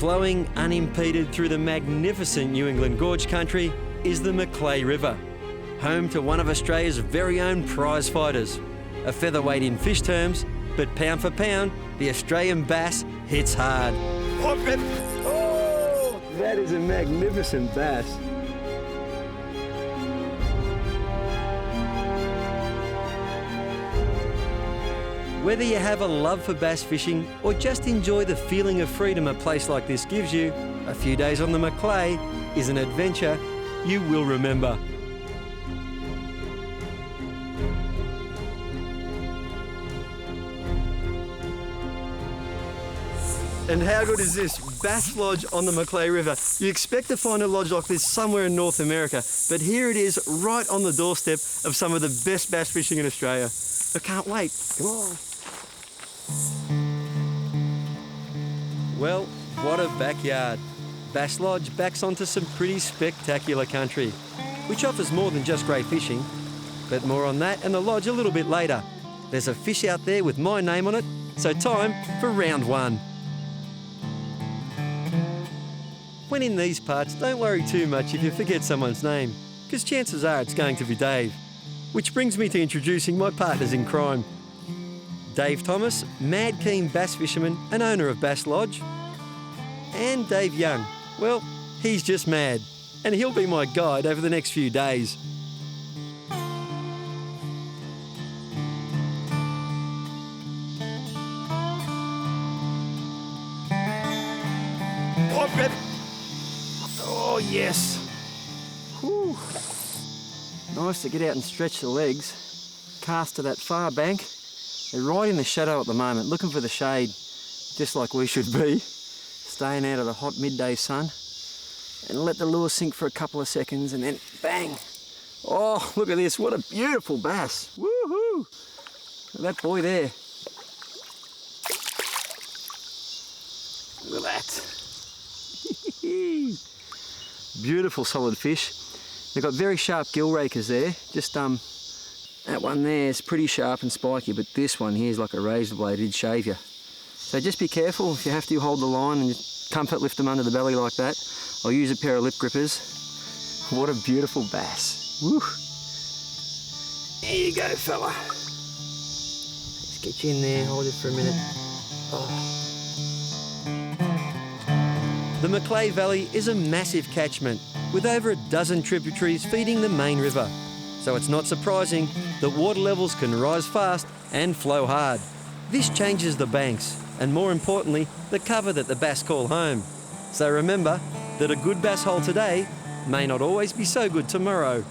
Flowing unimpeded through the magnificent New England Gorge country is the mlay River, home to one of Australia's very own prize fighters. A featherweight in fish terms, but pound for pound, the Australian bass hits hard. Oh, that is a magnificent bass. Whether you have a love for bass fishing or just enjoy the feeling of freedom a place like this gives you, a few days on the mlay is an adventure you will remember. And how good is this? Bass lodge on the mlay River. You expect to find a lodge like this somewhere in North America, but here it is right on the doorstep of some of the best bass fishing in Australia. I can't wait. Come on. Well, what a backyard. Bass Lodge backs onto some pretty spectacular country, which offers more than just great fishing. But more on that and the lodge a little bit later. There's a fish out there with my name on it, so time for round one. When in these parts, don't worry too much if you forget someone's name, because chances are it's going to be Dave. Which brings me to introducing my partners in crime. Dave Thomas, mad keen bass fisherman and owner of Bass Lodge. And Dave Young, well, he's just mad, and he'll be my guide over the next few days. Oh, yes. Whew. Nice to get out and stretch the legs. Cast to that far bank. They're right in the shadow at the moment, looking for the shade, just like we should be. Staying out of the hot midday sun. And let the lure sink for a couple of seconds and then bang. Oh, look at this, what a beautiful bass. Woohoo! Look at that boy there. Look at that. Beautiful solid fish. They've got very sharp gill rakers there. Just that one there is pretty sharp and spiky, but this one here is like a razor blade, it'd shave you. So just be careful. If you have to, hold the line and just comfort lift them under the belly like that. I'll use a pair of lip grippers. What a beautiful bass. Woo! There you go, fella. Let's get you in there, hold it for a minute. Oh. The mlay Valley is a massive catchment with over a dozen tributaries feeding the main river. So it's not surprising that water levels can rise fast and flow hard. This changes the banks and, more importantly, the cover that the bass call home. So remember that a good bass hole today may not always be so good tomorrow.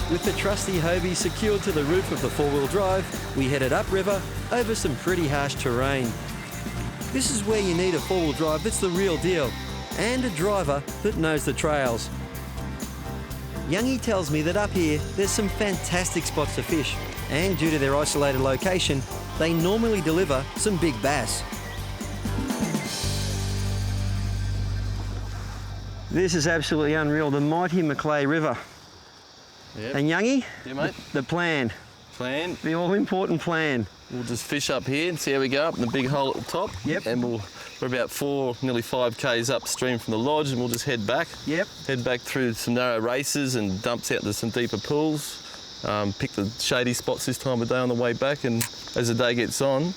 With the trusty Hobie secured to the roof of the four-wheel drive, we headed upriver over some pretty harsh terrain. This is where you need a four-wheel drive that's the real deal, and a driver that knows the trails. Youngie tells me that up here there's some fantastic spots to fish, and due to their isolated location, they normally deliver some big bass. This is absolutely unreal, the mighty mlay River. Yep. And Youngie, yeah, mate. The plan. The all-important plan. We'll just fish up here and see how we go up in the big hole at the top. Yep. And we're about nearly 5 k's upstream from the lodge, and we'll just head back. Yep. Head back through some narrow races and dumps out to some deeper pools. Pick the shady spots this time of day on the way back, and as the day gets on,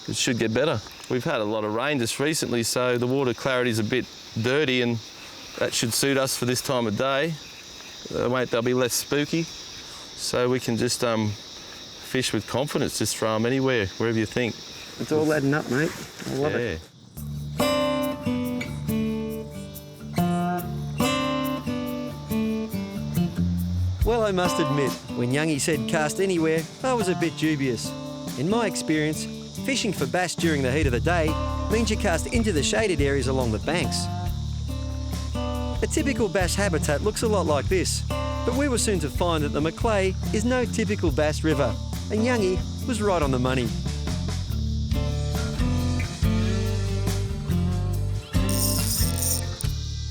it should get better. We've had a lot of rain just recently, so the water clarity is a bit dirty, and that should suit us for this time of day. They'll be less spooky, so we can just fish with confidence, just throw them anywhere, wherever you think. It's all adding up, mate. I love it. Well, I must admit, when Youngie said cast anywhere, I was a bit dubious. In my experience, Fishing for bass during the heat of the day means you cast into the shaded areas along the banks. A typical bass habitat looks a lot like this, but we were soon to find that the mlay is no typical bass river, and Youngie was right on the money.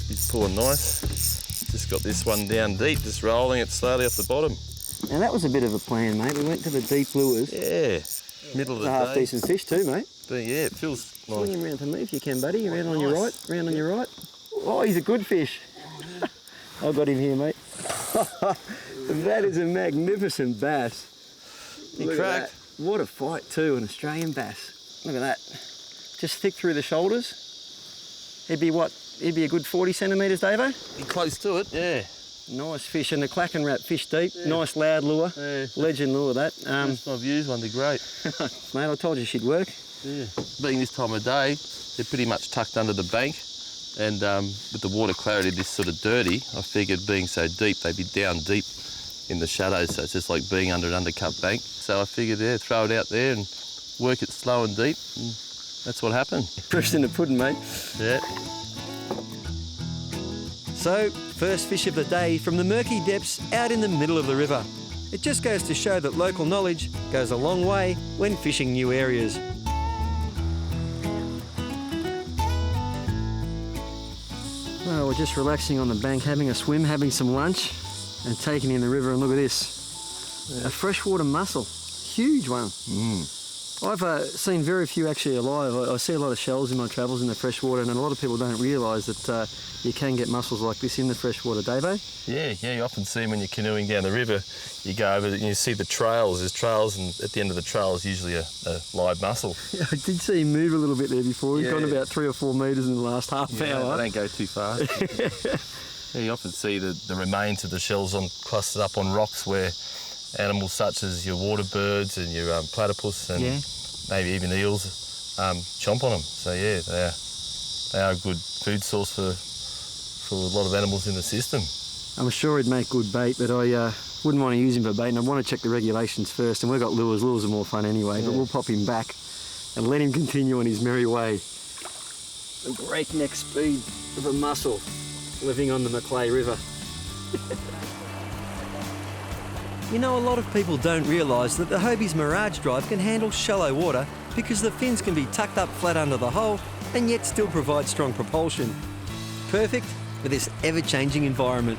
He's pulling nice. Just got this one down deep, just rolling it slowly off the bottom. Now that was a bit of a plan, mate. We went to the deep lures. Yeah, middle of the day. Half decent fish too, mate. But yeah, it feels Swing like... him round to me if you can, buddy. Round on your right, round on your right. Oh, he's a good fish. I got him here, mate. That is a magnificent bass. He Look at cracked. that. What a fight too, an Australian bass. Look at that. Just thick through the shoulders. He'd be what? He'd be a good 40 centimetres, Davo? He's close to it, yeah. Nice fish, and the clack and wrap fish deep. Yeah. Nice loud lure. Yeah. Legend lure, that. I've used one, they're great. Mate, I told you she'd work. Yeah. Being this time of day, they're pretty much tucked under the bank, and with the water clarity this sort of dirty, I figured being so deep, they'd be down deep in the shadows, so it's just like being under an undercut bank. So I figured, yeah, throw it out there and work it slow and deep, and that's what happened. Pressed in the pudding, mate. Yeah. So, first fish of the day from the murky depths out in the middle of the river. It just goes to show that local knowledge goes a long way when fishing new areas. Well, we're just relaxing on the bank, having a swim, having some lunch, and taking in the river, and look at this. Yeah. A freshwater mussel, huge one. I've seen very few actually alive. I see a lot of shells in my travels in the freshwater, and a lot of people don't realise that you can get mussels like this in the freshwater, Davo. Yeah, you often see them when you're canoeing down the river. You go over and you see the trails. There's trails, and at the end of the trail is usually a live mussel. Yeah, I did see him move a little bit there before. He's gone about 3 or 4 metres in the last half hour. They don't go too fast. Yeah, you often see the remains of the shells clustered up on rocks where animals such as your water birds and your platypus and maybe even eels chomp on them. So yeah, they are a good food source for a lot of animals in the system. I'm sure he'd make good bait, but I wouldn't want to use him for bait, and I want to check the regulations first. And we've got lures. Lures are more fun anyway, but we'll pop him back and let him continue on his merry way. The breakneck speed of a mussel living on the mlay River. You know, a lot of people don't realise that the Hobie's Mirage Drive can handle shallow water because the fins can be tucked up flat under the hull and yet still provide strong propulsion. Perfect for this ever-changing environment.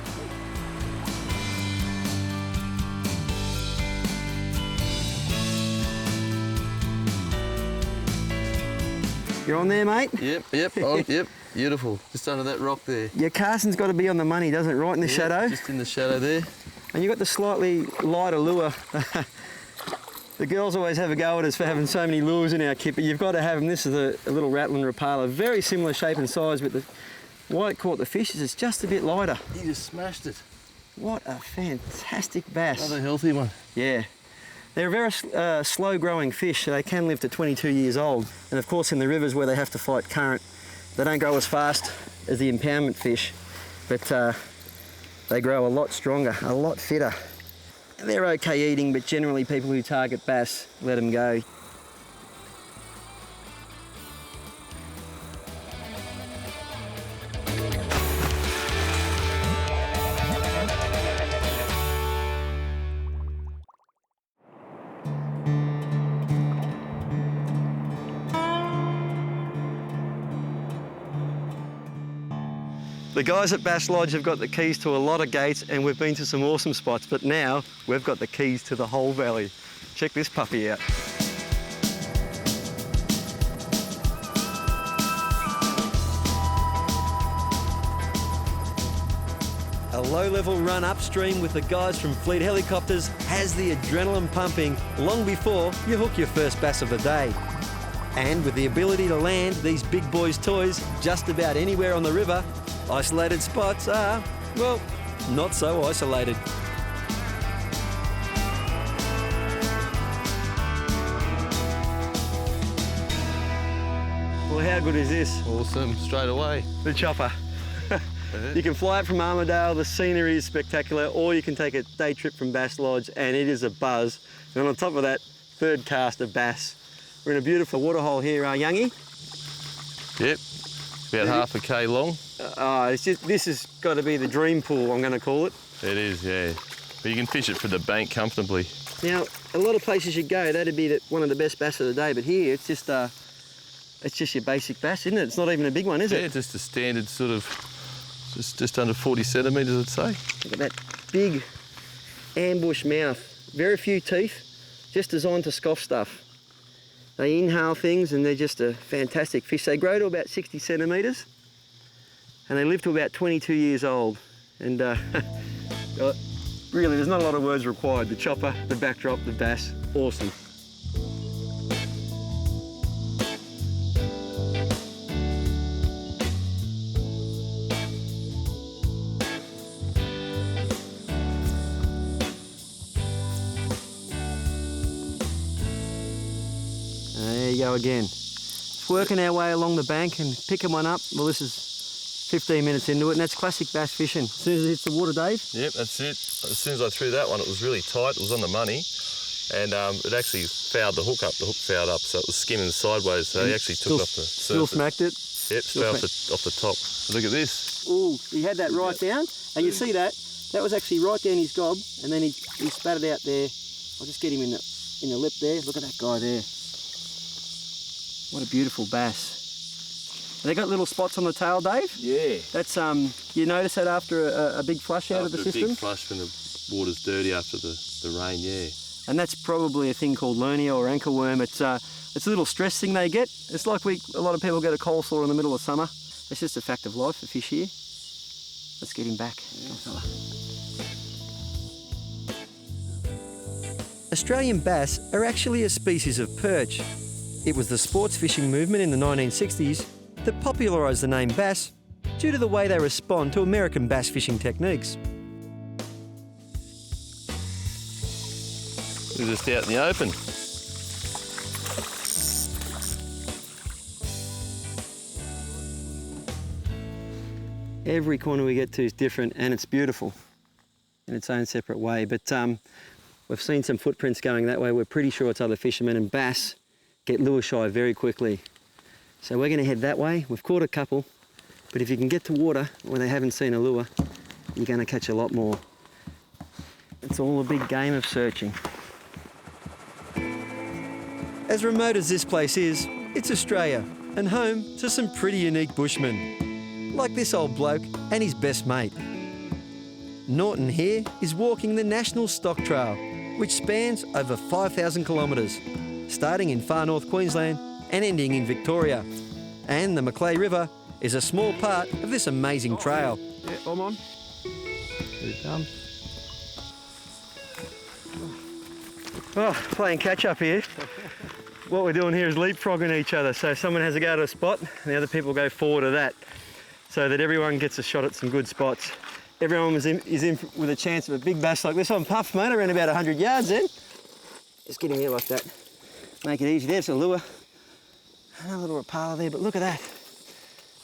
You're on there, mate? Yep, yep, beautiful. Just under that rock there. Your casting's got to be on the money, doesn't it? Right in the shadow? Just in the shadow there. And you've got the slightly lighter lure. The girls always have a go at us for having so many lures in our kit, but you've got to have them. This is a little rattling rapala, very similar shape and size, but why it caught the fish is it's just a bit lighter. He just smashed it. What a fantastic bass. Another healthy one. Yeah. They're a very slow-growing fish, so they can live to 22 years old. And of course, in the rivers where they have to fight current, they don't grow as fast as the impoundment fish, but they grow a lot stronger, a lot fitter. They're okay eating, but generally people who target bass let them go. The guys at Bass Lodge have got the keys to a lot of gates, and we've been to some awesome spots, but now we've got the keys to the whole valley. Check this puppy out. A low-level run upstream with the guys from Fleet Helicopters has the adrenaline pumping long before you hook your first bass of the day. And with the ability to land these big boys' toys just about anywhere on the river, isolated spots are, well, not so isolated. Well, how good is this? Awesome, straight away. The chopper. You can fly it from Armidale, the scenery is spectacular, or you can take a day trip from Bass Lodge and it is a buzz. And on top of that, third cast of bass. We're in a beautiful waterhole here, Youngie. Yep, about half a K long. This has got to be the dream pool, I'm going to call it. It is, yeah. But you can fish it from the bank comfortably. Now, a lot of places you go, that'd be one of the best bass of the day, but here it's just your basic bass, isn't it? It's not even a big one, is it? Yeah, just a standard sort of, just under 40 centimetres, I'd say. Look at that big ambush mouth. Very few teeth, just designed to scoff stuff. They inhale things and they're just a fantastic fish. They grow to about 60 centimetres and they live to about 22 years old. And really, there's not a lot of words required. The chopper, the backdrop, the bass, awesome. There you go again. Just working our way along the bank and picking one up. Well, this is 15 minutes into it, and that's classic bass fishing. As soon as it hits the water, Dave? Yep, that's it. As soon as I threw that one, it was really tight. It was on the money, and it actually fouled the hook up. The hook fouled up, so it was skimming sideways. So he actually took it off the surface. Still smacked it? Yep, fell off the top. Look at this. Ooh, he had that right down, and you see that? That was actually right down his gob, and then he spat it out there. I'll just get him in the lip there. Look at that guy there. What a beautiful bass. Have they got little spots on the tail, Dave? Yeah. That's you notice that after a big flush out of the system? A big flush when the water's dirty after the rain, yeah. And that's probably a thing called lernia or anchor worm. It's a little stress thing they get. It's like a lot of people get a cold sore in the middle of summer. It's just a fact of life for fish here. Let's get him back. Yeah. Australian bass are actually a species of perch. It was the sports fishing movement in the 1960s that popularised the name bass due to the way they respond to American bass fishing techniques. We're just out in the open. Every corner we get to is different and it's beautiful in its own separate way. But we've seen some footprints going that way. We're pretty sure it's other fishermen, and bass get lure shy very quickly. So we're going to head that way. We've caught a couple, but if you can get to water when they haven't seen a lure, you're going to catch a lot more. It's all a big game of searching. As remote as this place is, it's Australia and home to some pretty unique bushmen, like this old bloke and his best mate. Norton here is walking the National Stock Trail, which spans over 5,000 kilometres, starting in far north Queensland and ending in Victoria. And the mlay River is a small part of this amazing trail. Yeah, I'm on. Here it comes. Oh, playing catch up here. What we're doing here is leapfrogging each other. So someone has a go at a spot and the other people go forward to that, so that everyone gets a shot at some good spots. Everyone is in with a chance of a big bass like this one. Puff, mate, around about 100 yards then. Just get him here like that. Make it easy. There's a lure. Another little rapala there, but look at that.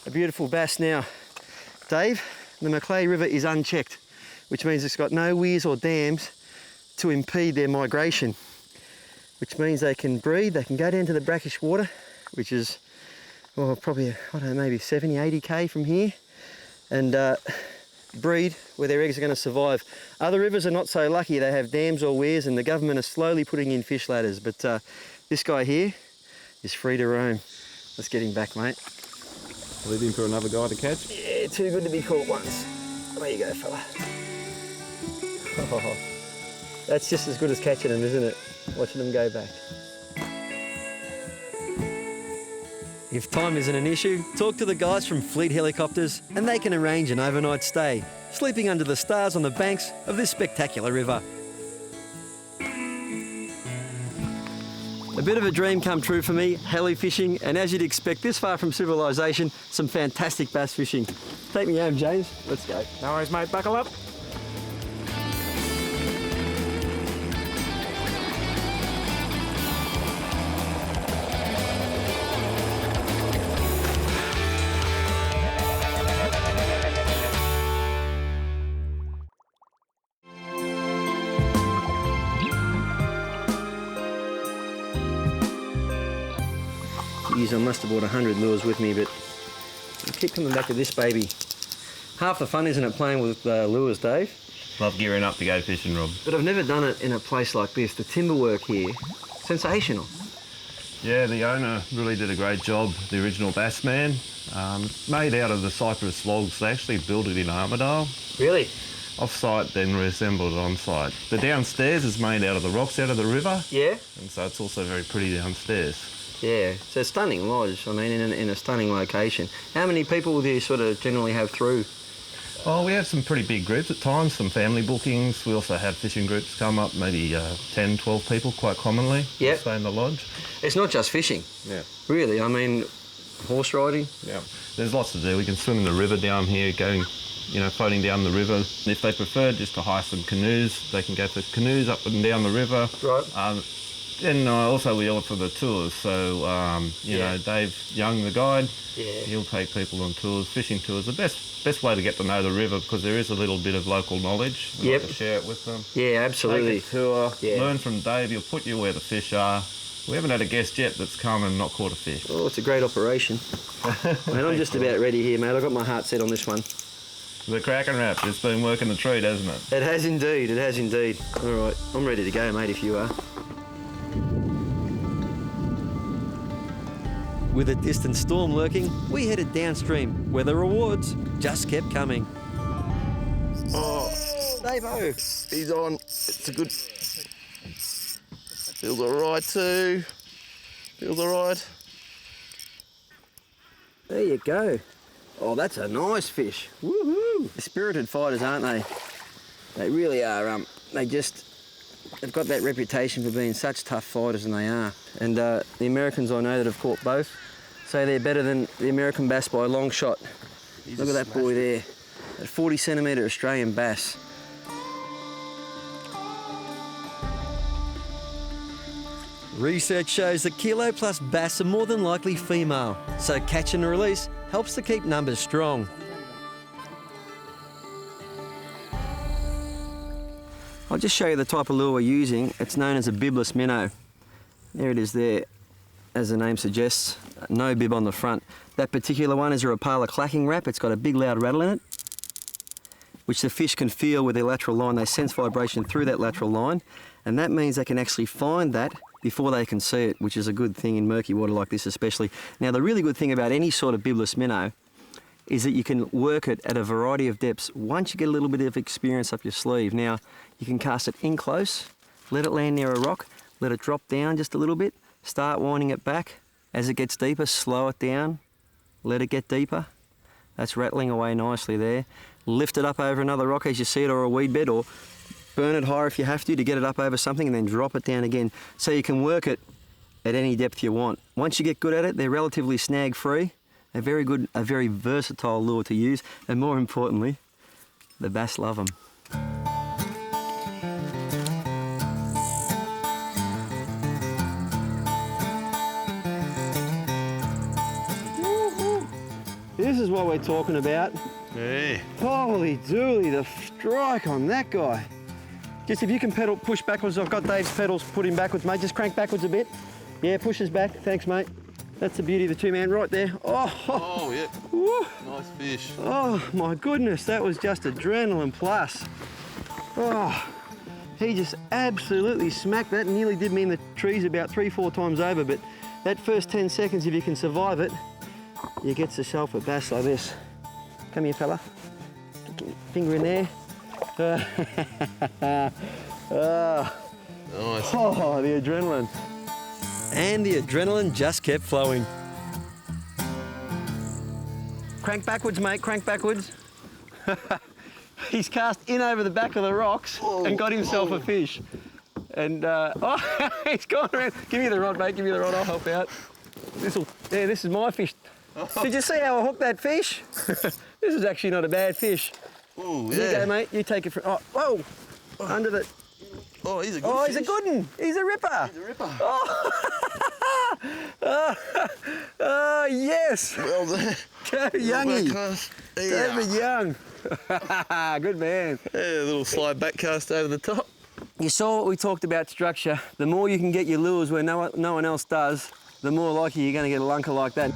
A beautiful bass now. Dave, the mlay River is unchecked, which means it's got no weirs or dams to impede their migration, which means they can breed, they can go down to the brackish water, which is probably, I don't know, maybe 70, 80 K from here, and breed where their eggs are going to survive. Other rivers are not so lucky. They have dams or weirs, and the government are slowly putting in fish ladders, but this guy here is free to roam. Let's get him back, mate. Leave him for another guy to catch? Yeah, too good to be caught once. There you go, fella. Oh, that's just as good as catching them, isn't it? Watching them go back. If time isn't an issue, talk to the guys from Fleet Helicopters and they can arrange an overnight stay, sleeping under the stars on the banks of this spectacular river. A bit of a dream come true for me, heli fishing, and as you'd expect this far from civilization, some fantastic bass fishing. Take me home, James. Let's go. No worries, mate. Buckle up. Geez, I must have brought 100 lures with me, but I keep coming back to this baby. Half the fun, isn't it, playing with lures, Dave? Love gearing up to go fishing, Rob. But I've never done it in a place like this. The timber work here, sensational. Yeah, the owner really did a great job, the original bass man. Made out of the cypress logs. They actually built it in Armidale. Really? Off-site, then reassembled it on-site. The downstairs is made out of the rocks out of the river. Yeah? And so it's also very pretty downstairs. Yeah, it's a stunning lodge, I mean, in a stunning location. How many people do you sort of generally have through? Oh, we have some pretty big groups at times, some family bookings. We also have fishing groups come up, maybe 10, 12 people quite commonly. Yep. Stay in the lodge. It's not just fishing. Yeah. Really, I mean, horse riding. Yeah. There's lots to do. We can swim in the river down here, going, floating down the river. If they prefer just to hire some canoes, they can go for canoes up and down the river. Right. Then also we offer the tours. So, Dave Young, the guide, he'll take people on tours, fishing tours. The best way to get to know the river, because there is a little bit of local knowledge. We like to share it with them. Yeah, absolutely. Take a tour, learn from Dave. He'll put you where the fish are. We haven't had a guest yet that's come and not caught a fish. Oh, it's a great operation. Mate, I'm just about ready here, mate. I've got my heart set on this one. The Kraken wrap, it's been working the treat, hasn't it? It has indeed, it has indeed. All right, I'm ready to go, mate, if you are. With a distant storm lurking, we headed downstream, where the rewards just kept coming. Oh, Dave-o! he's on. It's a good... Feels alright too. Feels alright. There you go. Oh, that's a nice fish. Woohoo! They're spirited fighters, aren't they? They really are. They've got that reputation for being such tough fighters, and they are. And the Americans I know that have caught both say they're better than the American bass by a long shot. Look at that boy there. That 40 centimetre Australian bass. Research shows that kilo plus bass are more than likely female, so catch and release helps to keep numbers strong. I'll just show you the type of lure we're using. It's known as a bibless minnow. There it is there, as the name suggests, no bib on the front. That particular one is a Rapala clacking wrap. It's got a big loud rattle in it, which the fish can feel with their lateral line. They sense vibration through that lateral line, and that means they can actually find that before they can see it, which is a good thing in murky water like this especially. Now, the really good thing about any sort of bibless minnow is that you can work it at a variety of depths once you get a little bit of experience up your sleeve. Now, you can cast it in close, let it land near a rock, let it drop down just a little bit, start winding it back. As it gets deeper, slow it down, let it get deeper. That's rattling away nicely there. Lift it up over another rock as you see it, or a weed bed, or burn it higher if you have to get it up over something, and then drop it down again. So you can work it at any depth you want. Once you get good at it, they're relatively snag-free. A very versatile lure to use, and more importantly, the bass love them. This is what we're talking about. Yeah. Holy dooly, the strike on that guy. Just if you can push backwards. I've got Dave's pedals, put him backwards, mate. Just crank backwards a bit. Yeah, pushes back. Thanks, mate. That's the beauty of the two-man right there. Oh, yeah. Woo. Nice fish. Oh, my goodness, that was just adrenaline plus. Oh, he just absolutely smacked that. Nearly did me in the trees about 3-4 times over, but that first 10 seconds, if you can survive it, you get yourself a bass like this. Come here, fella. Finger in there. Nice. Oh, the adrenaline. And the adrenaline just kept flowing. Crank backwards, mate, crank backwards. He's cast in over the back of the rocks and got himself a fish. And, he's gone around. Give me the rod, mate, give me the rod, I'll help out. This is my fish. Did you see how I hooked that fish? This is actually not a bad fish. Oh, yeah. Here you go, mate, you take it from, whoa, under the, Oh, he's a good fish. He's a good one. He's a ripper. He's a ripper. Oh, yes. Well done. Go, Youngie. David Young. Good man. Yeah, a little slide back cast over the top. You saw what we talked about structure. The more you can get your lures where no one else does, the more likely you're going to get a lunker like that.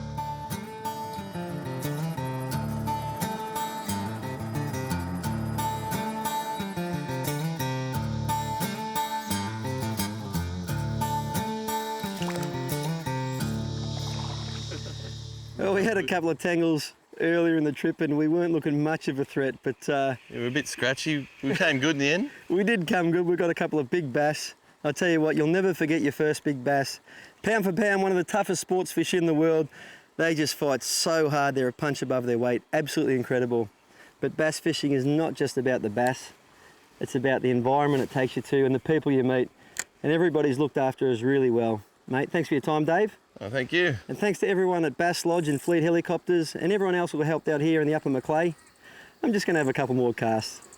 Well, we had a couple of tangles earlier in the trip and we weren't looking much of a threat, but Yeah, we're a bit scratchy. We came good in the end. we did come good. We got a couple of big bass. I'll tell you what, you'll never forget your first big bass. Pound for pound, one of the toughest sports fish in the world. They just fight so hard, they're a punch above their weight. Absolutely incredible. But bass fishing is not just about the bass. It's about the environment it takes you to and the people you meet. And everybody's looked after us really well. Mate, thanks for your time, Dave. Oh, thank you. And thanks to everyone at Bass Lodge and Fleet Helicopters and everyone else who helped out here in the Upper Mlay. I'm just going to have a couple more casts.